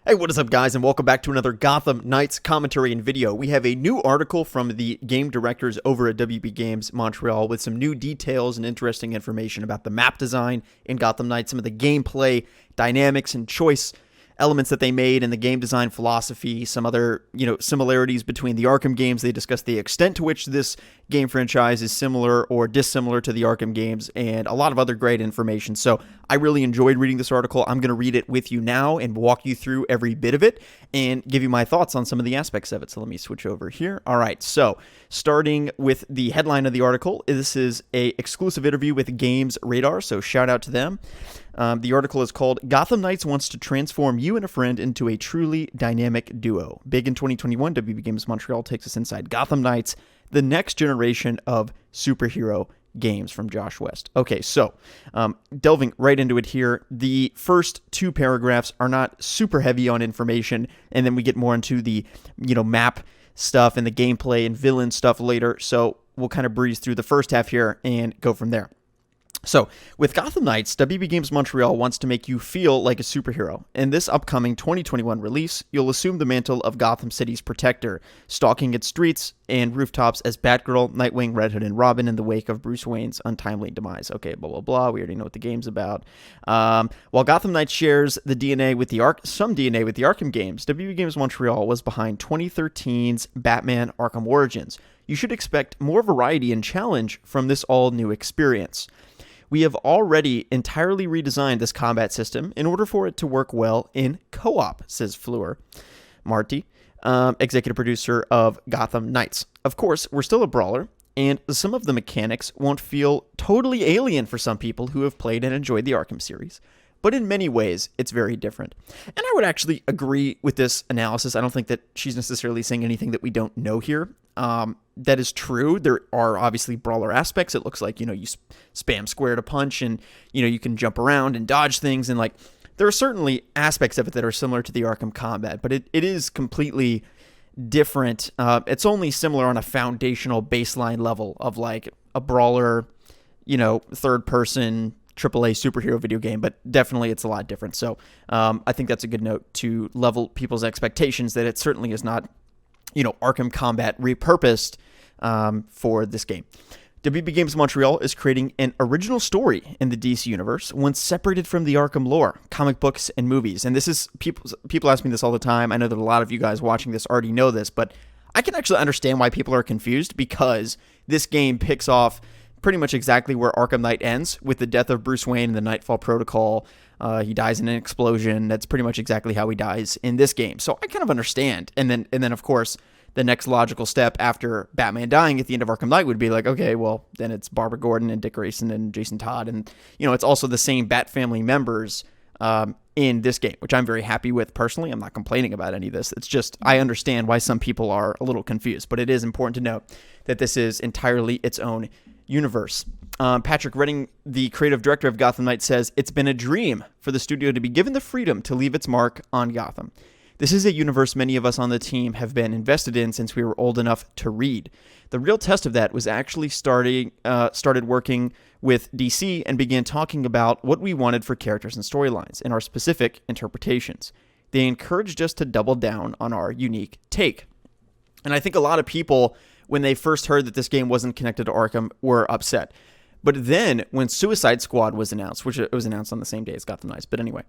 Hey, what is up, guys, and welcome back to another Gotham Knights commentary and video. We have a new article from the game directors over at WB Games Montreal with some new details and interesting information about the map design in Gotham Knights, some of the gameplay dynamics and choice elements that they made in the game design philosophy, some other, similarities between the Arkham games. They discuss the extent to which this game franchise is similar or dissimilar to the Arkham games, and a lot of other great information. So I really enjoyed reading this article. I'm going to read it with you now and walk you through every bit of it and give you my thoughts on some of the aspects of it. So let me switch over here. All right, so starting with the headline of the article, this is a exclusive interview with Games Radar, so shout out to them. The article is called Gotham Knights Wants to Transform You and a Friend into a Truly Dynamic Duo. Big in 2021, WB Games Montreal takes us inside Gotham Knights, the next generation of superhero games, from Josh West. Okay, so delving right into it here, the first two paragraphs are not super heavy on information, and then we get more into the map stuff and the gameplay and villain stuff later. So we'll kind of breeze through the first half here and go from there. So, with Gotham Knights, WB Games Montreal wants to make you feel like a superhero. In this upcoming 2021 release, you'll assume the mantle of Gotham City's protector, stalking its streets and rooftops as Batgirl, Nightwing, Red Hood, and Robin in the wake of Bruce Wayne's untimely demise. Okay, blah, blah, blah. We already know what the game's about. While Gotham Knights shares the DNA with some DNA with the Arkham games, WB Games Montreal was behind 2013's Batman Arkham Origins. You should expect more variety and challenge from this all-new experience. We have already entirely redesigned this combat system in order for it to work well in co-op, says Fleur Marty, executive producer of Gotham Knights. Of course, we're still a brawler, and some of the mechanics won't feel totally alien for some people who have played and enjoyed the Arkham series. But in many ways, it's very different. And I would actually agree with this analysis. I don't think that she's necessarily saying anything that we don't know here. That is true. There are obviously brawler aspects. It looks like, you spam square to punch, and, you can jump around and dodge things. And, there are certainly aspects of it that are similar to the Arkham combat, but it is completely different. It's only similar on a foundational baseline level of, a brawler, third-person AAA superhero video game, but definitely it's a lot different. So I think that's a good note to level people's expectations that it certainly is not, Arkham combat repurposed for this game. WB Games Montreal is creating an original story in the DC universe, one separated from the Arkham lore, comic books, and movies. And this is, people ask me this all the time. I know that a lot of you guys watching this already know this, but I can actually understand why people are confused, because this game picks off pretty much exactly where Arkham Knight ends, with the death of Bruce Wayne in the Nightfall Protocol. He dies in an explosion. That's pretty much exactly how he dies in this game. So I kind of understand. And then of course, the next logical step after Batman dying at the end of Arkham Knight would be like, okay, well, then it's Barbara Gordon and Dick Grayson and Jason Todd. And, it's also the same Batfamily members in this game, which I'm very happy with personally. I'm not complaining about any of this. It's just, I understand why some people are a little confused, but it is important to note that this is entirely its own universe. Patrick Redding, the creative director of Gotham Knights, says it's been a dream for the studio to be given the freedom to leave its mark on Gotham. This is a universe many of us on the team have been invested in since we were old enough to read. The real test of that was actually started working with DC and began talking about what we wanted for characters and storylines and our specific interpretations. They encouraged us to double down on our unique take. And I think a lot of people, when they first heard that this game wasn't connected to Arkham, were upset. But then when Suicide Squad was announced, which it was announced on the same day as Gotham Knights, but anyway,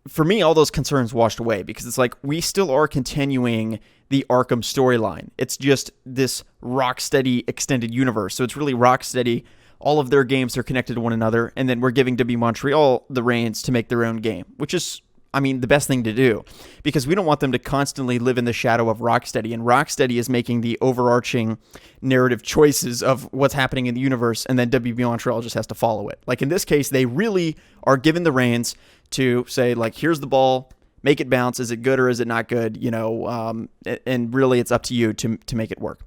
for me, all those concerns washed away, because it's like we still are continuing the Arkham storyline. It's just this Rocksteady extended universe. So it's really Rocksteady. All of their games are connected to one another, and then we're giving WB Montreal the reins to make their own game, which is, the best thing to do, because we don't want them to constantly live in the shadow of Rocksteady, and Rocksteady is making the overarching narrative choices of what's happening in the universe, and then WB Montreal just has to follow it. Like in this case, they really are given the reins to say, here's the ball, make it bounce. Is it good or is it not good? And really it's up to you to make it work.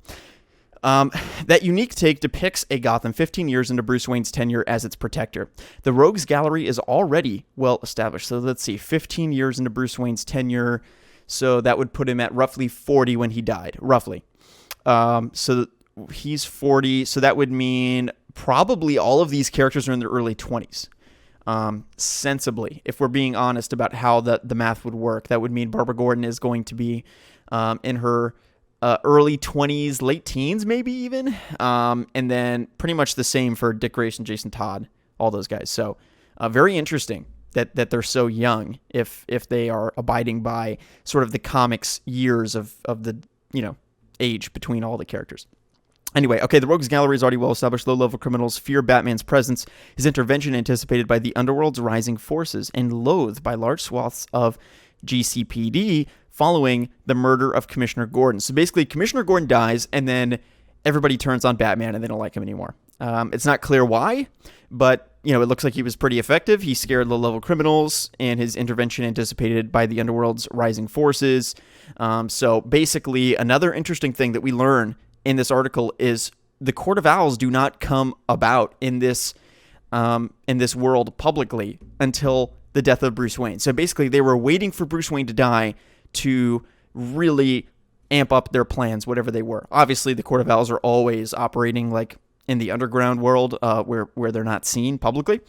That unique take depicts a Gotham 15 years into Bruce Wayne's tenure as its protector. The Rogues Gallery is already well established. So let's see, 15 years into Bruce Wayne's tenure. So that would put him at roughly 40 when he died, roughly. So he's 40. So that would mean probably all of these characters are in their early 20s. sensibly. If we're being honest about how the math would work, that would mean Barbara Gordon is going to be in her early 20s, late teens, maybe even. And then pretty much the same for Dick Grayson, Jason Todd, all those guys. So very interesting that they're so young if they are abiding by sort of the comics years of the, age between all the characters. Anyway, okay, the Rogues Gallery is already well established. Low-level criminals fear Batman's presence, his intervention anticipated by the underworld's rising forces, and loathed by large swaths of GCPD following the murder of Commissioner Gordon. So basically, Commissioner Gordon dies, and then everybody turns on Batman, and they don't like him anymore. It's not clear why, but it looks like he was pretty effective. He scared low-level criminals, and his intervention anticipated by the underworld's rising forces. So basically, another interesting thing that we learn in this article is the Court of Owls do not come about in this world publicly until the death of Bruce Wayne. So basically, they were waiting for Bruce Wayne to die to really amp up their plans, whatever they were. Obviously, the Court of Owls are always operating like in the underground world where they're not seen publicly.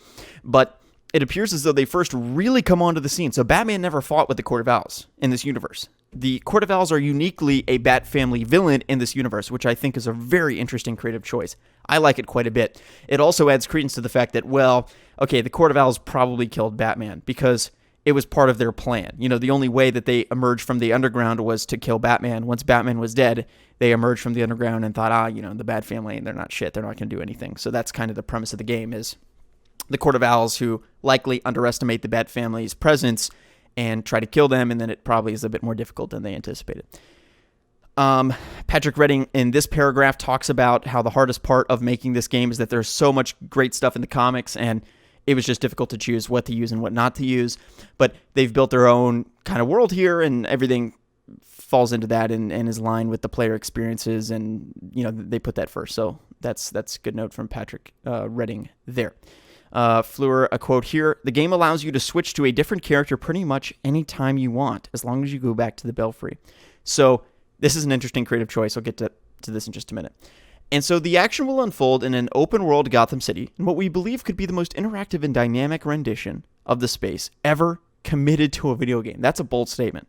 But it appears as though they first really come onto the scene. So Batman never fought with the Court of Owls in this universe. The Court of Owls are uniquely a Batfamily villain in this universe, which I think is a very interesting creative choice. I like it quite a bit. It also adds credence to the fact that, the Court of Owls probably killed Batman because it was part of their plan. The only way that they emerged from the underground was to kill Batman. Once Batman was dead, they emerged from the underground and thought, the Batfamily, they're not shit. They're not going to do anything. So that's kind of the premise of the game, is the Court of Owls who likely underestimate the Batfamily's presence and try to kill them, and then it probably is a bit more difficult than they anticipated. Patrick Redding in this paragraph talks about how the hardest part of making this game is that there's so much great stuff in the comics, and it was just difficult to choose what to use and what not to use. But they've built their own kind of world here, and everything falls into that and is aligned with the player experiences, and they put that first. So that's a good note from Patrick Redding there. Fleur, a quote here: "The game allows you to switch to a different character pretty much anytime you want, as long as you go back to the Belfry." So this is an interesting creative choice. I'll get to this in just a minute. And so the action will unfold in an open-world Gotham City in what we believe could be the most interactive and dynamic rendition of the space ever committed to a video game. That's a bold statement.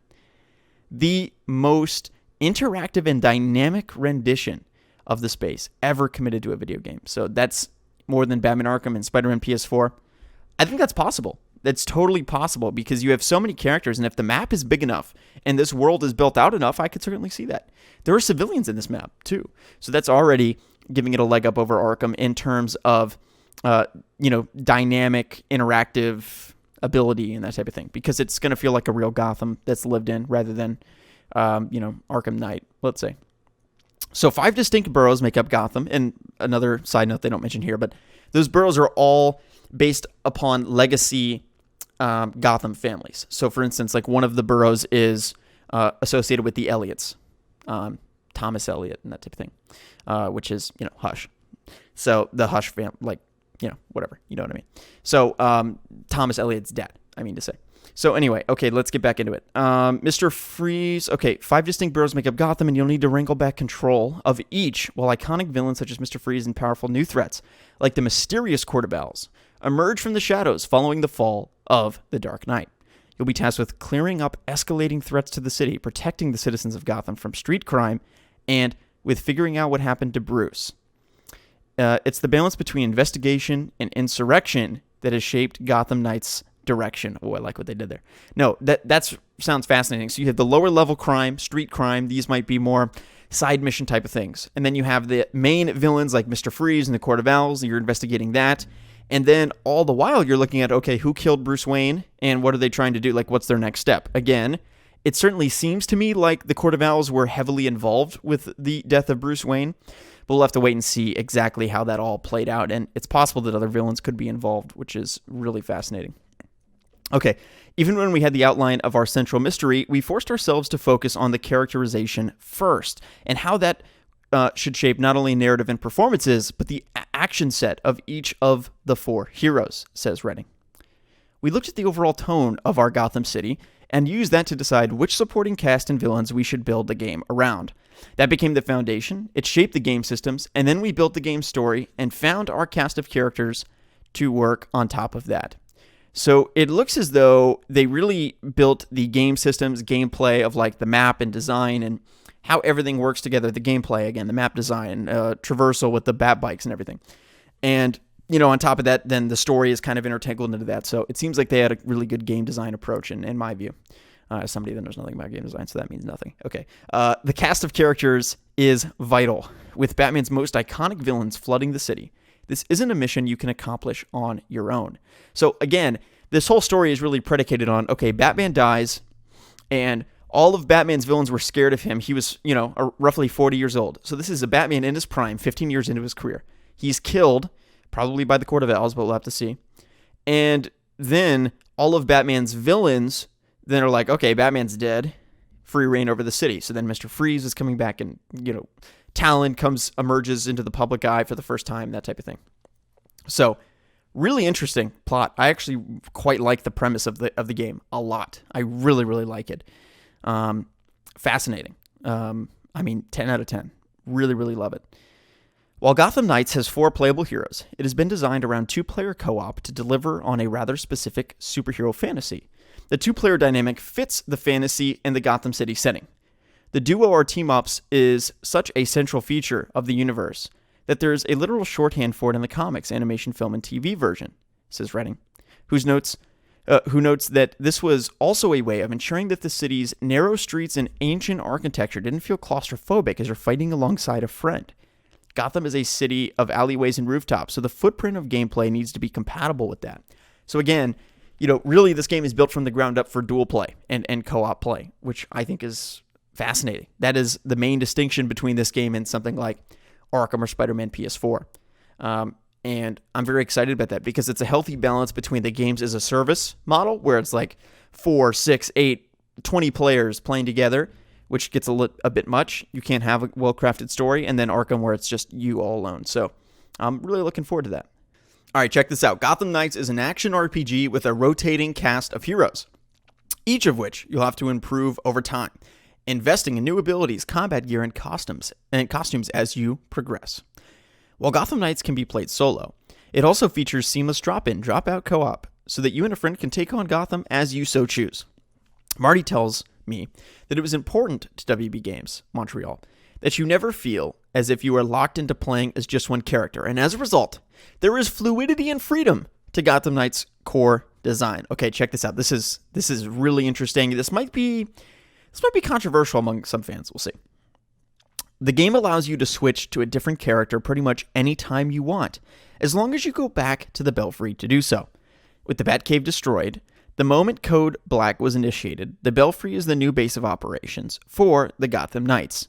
The most interactive and dynamic rendition of the space ever committed to a video game. So that's more than Batman Arkham and Spider-Man PS4. I think that's possible. That's totally possible because you have so many characters, and if the map is big enough and this world is built out enough, I could certainly see that. There are civilians in this map too, so that's already giving it a leg up over Arkham in terms of dynamic, interactive ability and that type of thing, because it's going to feel like a real Gotham that's lived in rather than Arkham Knight, let's say. So 5 distinct boroughs make up Gotham, and another side note they don't mention here, but those boroughs are all based upon legacy Gotham families. So for instance, like one of the boroughs is associated with the Elliots, Thomas Elliot and that type of thing, which is, Hush. So the Hush family, whatever, you know what I mean? So Thomas Elliot's dad, I mean to say. So anyway, okay, let's get back into it. Mr. Freeze, 5 distinct boroughs make up Gotham, and you'll need to wrangle back control of each, while iconic villains such as Mr. Freeze and powerful new threats, like the mysterious Court of Owls, emerge from the shadows following the fall of the Dark Knight. You'll be tasked with clearing up escalating threats to the city, protecting the citizens of Gotham from street crime, and with figuring out what happened to Bruce. It's the balance between investigation and insurrection that has shaped Gotham Knights' direction. Oh, I like what they did there. No, that sounds fascinating. So you have the lower level crime, street crime. These might be more side mission type of things. And then you have the main villains like Mr. Freeze and the Court of Owls. You're investigating that. And then all the while you're looking at, who killed Bruce Wayne and what are they trying to do? Like, what's their next step? Again, it certainly seems to me like the Court of Owls were heavily involved with the death of Bruce Wayne. But we'll have to wait and see exactly how that all played out. And it's possible that other villains could be involved, which is really fascinating. Okay, even when we had the outline of our central mystery, we forced ourselves to focus on the characterization first and how that should shape not only narrative and performances, but the action set of each of the 4 heroes, says Redding. We looked at the overall tone of our Gotham City and used that to decide which supporting cast and villains we should build the game around. That became the foundation, it shaped the game systems, and then we built the game story and found our cast of characters to work on top of that. So it looks as though they really built the game systems, gameplay of like the map and design and how everything works together. The gameplay, again, the map design, traversal with the bat bikes and everything. And, on top of that, then the story is kind of intertangled into that. So it seems like they had a really good game design approach in my view. As somebody that knows nothing about game design, so that means nothing. Okay. The cast of characters is vital, with Batman's most iconic villains flooding the city. This isn't a mission you can accomplish on your own. So again, this whole story is really predicated on, okay, Batman dies, and all of Batman's villains were scared of him. He was, roughly 40 years old. So this is a Batman in his prime, 15 years into his career. He's killed, probably by the Court of Owls, but we'll have to see. And then all of Batman's villains then are like, okay, Batman's dead, free reign over the city. So then Mr. Freeze is coming back and, Talon emerges into the public eye for the first time, that type of thing. So really interesting plot. I actually quite like the premise of the game a lot. I really, really like it. Fascinating. 10 out of 10. Really, really love it. While Gotham Knights has 4 playable heroes, it has been designed around 2-player co-op to deliver on a rather specific superhero fantasy. The 2-player dynamic fits the fantasy and the Gotham City setting. The duo or team-ups is such a central feature of the universe that there's a literal shorthand for it in the comics, animation, film, and TV version, says Redding, who notes that this was also a way of ensuring that the city's narrow streets and ancient architecture didn't feel claustrophobic as you're fighting alongside a friend. Gotham is a city of alleyways and rooftops, so the footprint of gameplay needs to be compatible with that. So again, really this game is built from the ground up for dual play and co-op play, which I think is fascinating. That is the main distinction between this game and something like Arkham or Spider-Man PS4. And I'm very excited about that because it's a healthy balance between the games as a service model, where it's like 4, 6, 8, 20 players playing together, which gets a bit much. You can't have a well-crafted story. And then Arkham, where it's just you all alone. So I'm really looking forward to that. All right, check this out. Gotham Knights is an action RPG with a rotating cast of heroes, each of which you'll have to improve over time, investing in new abilities, combat gear, and costumes as you progress. While Gotham Knights can be played solo, it also features seamless drop-in, drop-out co-op, so that you and a friend can take on Gotham as you so choose. Marty tells me that it was important to WB Games Montreal that you never feel as if you are locked into playing as just one character, and as a result, there is fluidity and freedom to Gotham Knights' core design. Okay, check this out. This is really interesting. This might be controversial among some fans. We'll see. The game allows you to switch to a different character pretty much any time you want, as long as you go back to the Belfry to do so. With the Batcave destroyed, the moment Code Black was initiated, the Belfry is the new base of operations for the Gotham Knights.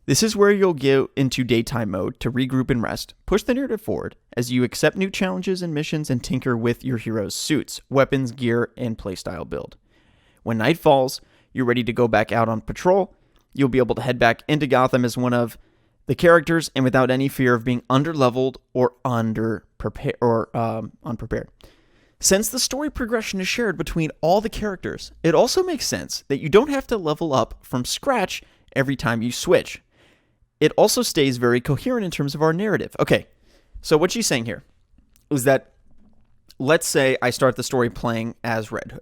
This is where you'll go into daytime mode to regroup and rest, push the narrative forward as you accept new challenges and missions and tinker with your heroes' suits, weapons, gear, and playstyle build. When night falls, you're ready to go back out on patrol. You'll be able to head back into Gotham as one of the characters and without any fear of being underleveled or unprepared. Since the story progression is shared between all the characters, it also makes sense that you don't have to level up from scratch every time you switch. It also stays very coherent in terms of our narrative. Okay, so what she's saying here is that, let's say I start the story playing as Red Hood.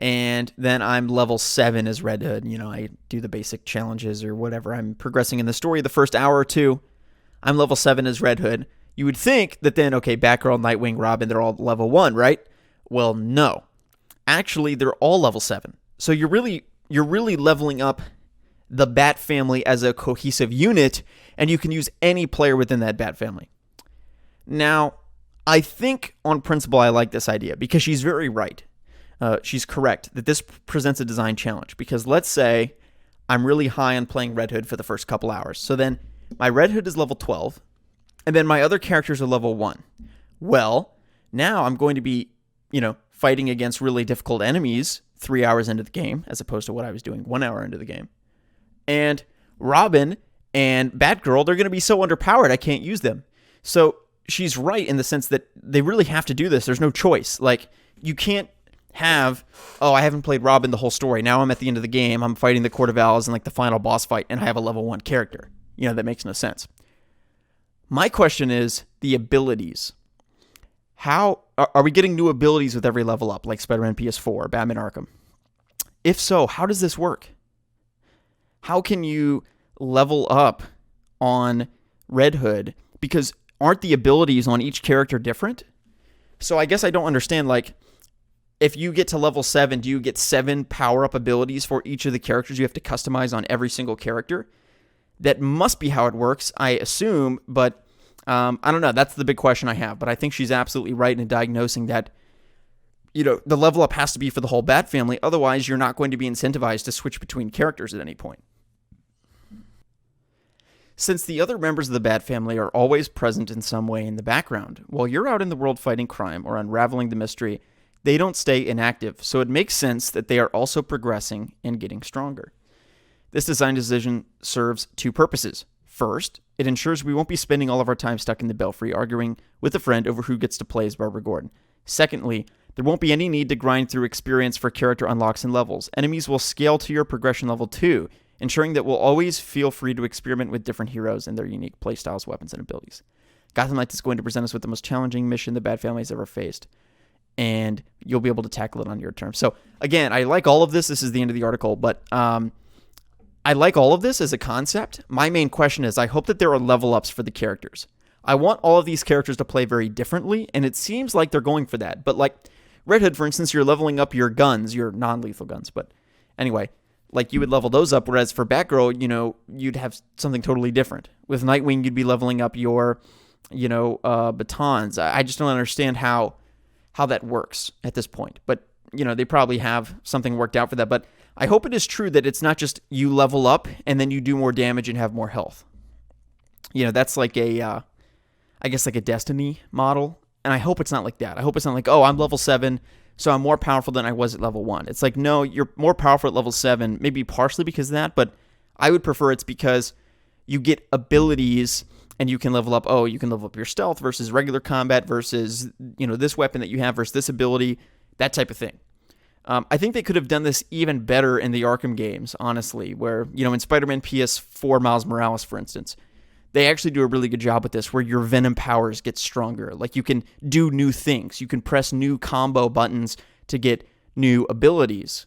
And then I'm level 7 as Red Hood. I do the basic challenges or whatever. I'm progressing in the story the first hour or two. I'm level 7 as Red Hood. You would think that then, okay, Batgirl, Nightwing, Robin, they're all level 1, right? Well, no. Actually, they're all level 7. So you're really leveling up the Batfamily as a cohesive unit, and you can use any player within that Batfamily. Now, I think on principle I like this idea because she's very right. She's correct that this presents a design challenge because let's say I'm really high on playing Red Hood for the first couple hours. So then my Red Hood is level 12 and then my other characters are level 1. Well, now I'm going to be, fighting against really difficult enemies 3 hours into the game as opposed to what I was doing 1 hour into the game. And Robin and Batgirl, they're going to be so underpowered I can't use them. So she's right in the sense that they really have to do this. There's no choice. Like, you can't I haven't played Robin the whole story. Now I'm at the end of the game. I'm fighting the Court of Owls and like the final boss fight, and I have a level 1 character. That makes no sense. My question is the abilities. How are we getting new abilities with every level up, like Spider-Man PS4 or Batman Arkham? If so, how does this work? How can you level up on Red Hood? Because aren't the abilities on each character different? So I guess I don't understand, like, if you get to level 7, do you get 7 power-up abilities for each of the characters you have to customize on every single character? That must be how it works, I assume, but I don't know. That's the big question I have. But I think she's absolutely right in diagnosing that, the level up has to be for the whole Bat family. Otherwise, you're not going to be incentivized to switch between characters at any point. Since the other members of the Bat family are always present in some way in the background, while you're out in the world fighting crime or unraveling the mystery, they don't stay inactive, so it makes sense that they are also progressing and getting stronger. This design decision serves 2 purposes. First, it ensures we won't be spending all of our time stuck in the Belfry arguing with a friend over who gets to play as Barbara Gordon. Secondly, there won't be any need to grind through experience for character unlocks and levels. Enemies will scale to your progression level too, ensuring that we'll always feel free to experiment with different heroes and their unique playstyles, weapons, and abilities. Gotham Knights is going to present us with the most challenging mission the Bat family has ever faced, and you'll be able to tackle it on your terms. So, again, I like all of this. This is the end of the article, but I like all of this as a concept. My main question is, I hope that there are level ups for the characters. I want all of these characters to play very differently, and it seems like they're going for that. But, like, Red Hood, for instance, you're leveling up your guns, your non-lethal guns. But anyway, like, you would level those up, whereas for Batgirl, you'd have something totally different. With Nightwing, you'd be leveling up your, batons. I just don't understand how that works at this point. But, they probably have something worked out for that. But I hope it is true that it's not just you level up and then you do more damage and have more health. That's like a Destiny model. And I hope it's not like that. I hope it's not like, oh, I'm level 7, so I'm more powerful than I was at level 1. It's like, no, you're more powerful at level 7, maybe partially because of that, but I would prefer it's because you get abilities and you can level up. Oh, you can level up your stealth versus regular combat versus, this weapon that you have versus this ability, that type of thing. I think they could have done this even better in the Arkham games, honestly, where, in Spider-Man PS4 Miles Morales, for instance, they actually do a really good job with this, where your Venom powers get stronger. Like, you can do new things. You can press new combo buttons to get new abilities,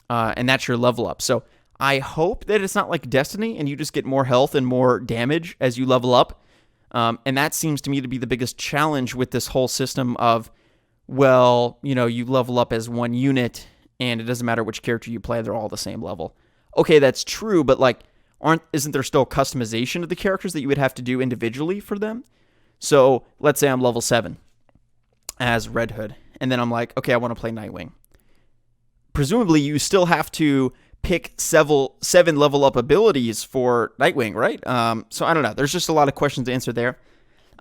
and that's your level up. So I hope that it's not like Destiny, and you just get more health and more damage as you level up. And that seems to me to be the biggest challenge with this whole system of, you level up as one unit, and it doesn't matter which character you play, they're all the same level. Okay, that's true, but like, isn't there still customization of the characters that you would have to do individually for them? So let's say I'm level 7 as Red Hood, and then I'm like, okay, I want to play Nightwing. Presumably, you still have to pick 7 level up abilities for Nightwing, right? So I don't know. There's just a lot of questions to answer there.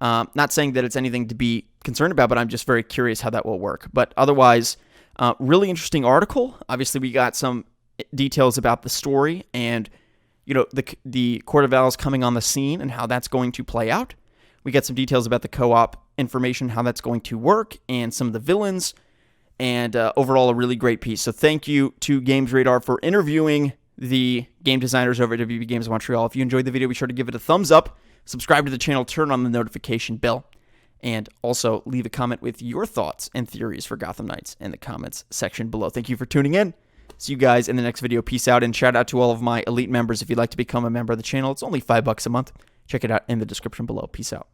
Not saying that it's anything to be concerned about, but I'm just very curious how that will work. But otherwise, really interesting article. Obviously, we got some details about the story and the Court of Owls coming on the scene and how that's going to play out. We got some details about the co-op information, how that's going to work, and some of the villains, and overall a really great piece. So thank you to Games Radar for interviewing the game designers over at WB Games Montreal. If you enjoyed the video, be sure to give it a thumbs up, subscribe to the channel, turn on the notification bell, and also leave a comment with your thoughts and theories for Gotham Knights in the comments section below. Thank you for tuning in. See you guys in the next video. Peace out, and shout out to all of my elite members. If you'd like to become a member of the channel, it's only $5 a month. Check it out in the description below. Peace out.